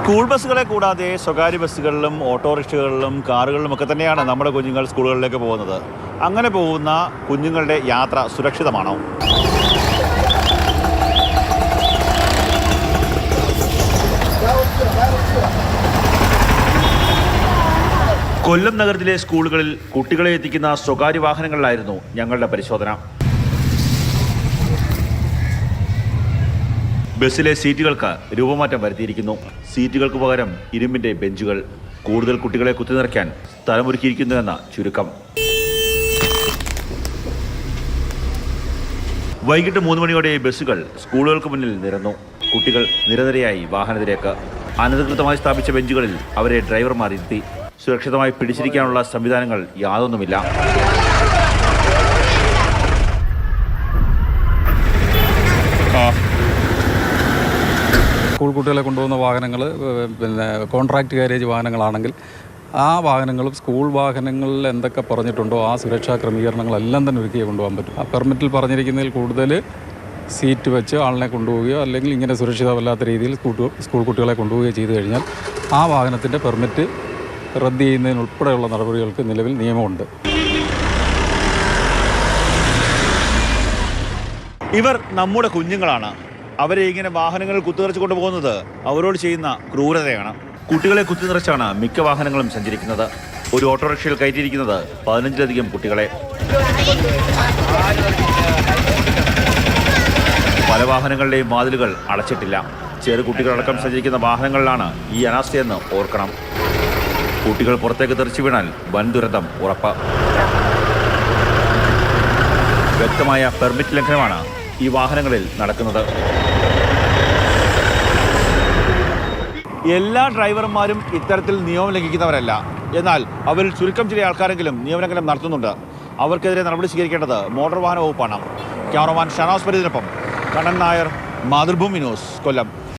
School ബസ്സുകളെ കൂടാതെ സ്വകാര്യ ബസ്സുകളിലും ഓട്ടോറിക്ഷകളിലും കാറുകളിലും ഒക്കെ തന്നെയാണ് നമ്മുടെ കുഞ്ഞുങ്ങൾ സ്കൂളുകളിലേക്ക് പോകുന്നത്. അങ്ങനെ പോകുന്ന കുഞ്ഞുങ്ങളുടെ യാത്ര സുരക്ഷിതമാണോ? കൊല്ലം നഗരത്തിലെ സ്കൂളുകളിൽ കുട്ടികളെ എത്തിക്കുന്ന സ്വകാര്യ വാഹനങ്ങളിലായിരുന്നു ഞങ്ങളുടെ പരിശോധന. ബസ്സിലെ സീറ്റുകൾക്ക് രൂപമാറ്റം വരുത്തിയിരിക്കുന്നു. സീറ്റുകൾക്ക് പകരം ഇരുമ്പിന്റെ ബെഞ്ചുകൾ. കൂടുതൽ കുട്ടികളെ കുത്തിനിറയ്ക്കാൻ സ്ഥലമൊരുക്കിയിരിക്കുന്നുവെന്ന ചുരുക്കം. വൈകിട്ട് 3 മണിയോടെ ബസ്സുകൾ സ്കൂളുകൾക്ക് മുന്നിൽ നിരന്നു. കുട്ടികൾ നിരനിരയായി വാഹനത്തിലേക്ക്. അനധികൃതമായി സ്ഥാപിച്ച ബെഞ്ചുകളിൽ അവരെ ഡ്രൈവർമാർ ഇരുത്തി. സുരക്ഷിതമായി പിടിച്ചിരിക്കാനുള്ള സംവിധാനങ്ങൾ യാതൊന്നുമില്ല. സ്കൂൾ കുട്ടികളെ കൊണ്ടുപോകുന്ന വാഹനങ്ങൾ കോൺട്രാക്ട് കാരേജ് വാഹനങ്ങളാണെങ്കിൽ ആ വാഹനങ്ങളും സ്കൂൾ വാഹനങ്ങളിൽ എന്തൊക്കെ പറഞ്ഞിട്ടുണ്ടോ ആ സുരക്ഷാ ക്രമീകരണങ്ങളെല്ലാം തന്നെ ഒരുക്കിയേ കൊണ്ടുപോകാൻ പറ്റും. ആ പെർമിറ്റിൽ പറഞ്ഞിരിക്കുന്നതിൽ കൂടുതൽ സീറ്റ് വെച്ച് ആളിനെ കൊണ്ടുപോവുകയോ അല്ലെങ്കിൽ ഇങ്ങനെ സുരക്ഷിതമല്ലാത്ത രീതിയിൽ സ്കൂൾ കുട്ടികളെ കൊണ്ടുപോവുകയോ ചെയ്തു കഴിഞ്ഞാൽ ആ വാഹനത്തിൻ്റെ പെർമിറ്റ് റദ്ദ് ചെയ്യുന്നതിനുൾപ്പെടെയുള്ള നടപടികൾക്ക് നിലവിൽ നിയമമുണ്ട്. ഇവർ നമ്മുടെ കുഞ്ഞുങ്ങളാണ്. അവരെ ഇങ്ങനെ വാഹനങ്ങളിൽ കുത്തിനിറച്ച് കൊണ്ടുപോകുന്നത് അവരോട് ചെയ്യുന്ന ക്രൂരതയാണ്. കുട്ടികളെ കുത്തിനിറച്ചാണ് മിക്ക വാഹനങ്ങളും സഞ്ചരിക്കുന്നത്. ഒരു ഓട്ടോറിക്ഷയിൽ കയറ്റിയിരിക്കുന്നത് 15ലധികം കുട്ടികളെ. പല വാഹനങ്ങളുടെയും വാതിലുകൾ അടച്ചിട്ടില്ല. ചെറു കുട്ടികളടക്കം സഞ്ചരിക്കുന്ന വാഹനങ്ങളിലാണ് ഈ അനാസ്ഥയെന്ന് ഓർക്കണം. കുട്ടികൾ പുറത്തേക്ക് തെറിച്ചു വീണാൽ വൻ ദുരന്തം ഉറപ്പ്. വ്യക്തമായ പെർമിറ്റ് ലംഘനമാണ് ഈ വാഹനങ്ങളിൽ നടക്കുന്നത്. എല്ലാ ഡ്രൈവർമാരും ഇത്തരത്തിൽ നിയമം ലംഘിക്കുന്നവരല്ല. എന്നാൽ അവരിൽ ചുരുക്കം ചില ആൾക്കാരെങ്കിലും നിയമലംഘനം നടത്തുന്നുണ്ട്. അവർക്കെതിരെ നടപടി സ്വീകരിക്കേണ്ടത് മോട്ടോർ വാഹന വകുപ്പാണ്. ക്യാമറമാൻ ഷനാസ് പരിദിനൊപ്പം കണ്ണൻ നായർ, മാതൃഭൂമി ന്യൂസ്, കൊല്ലം.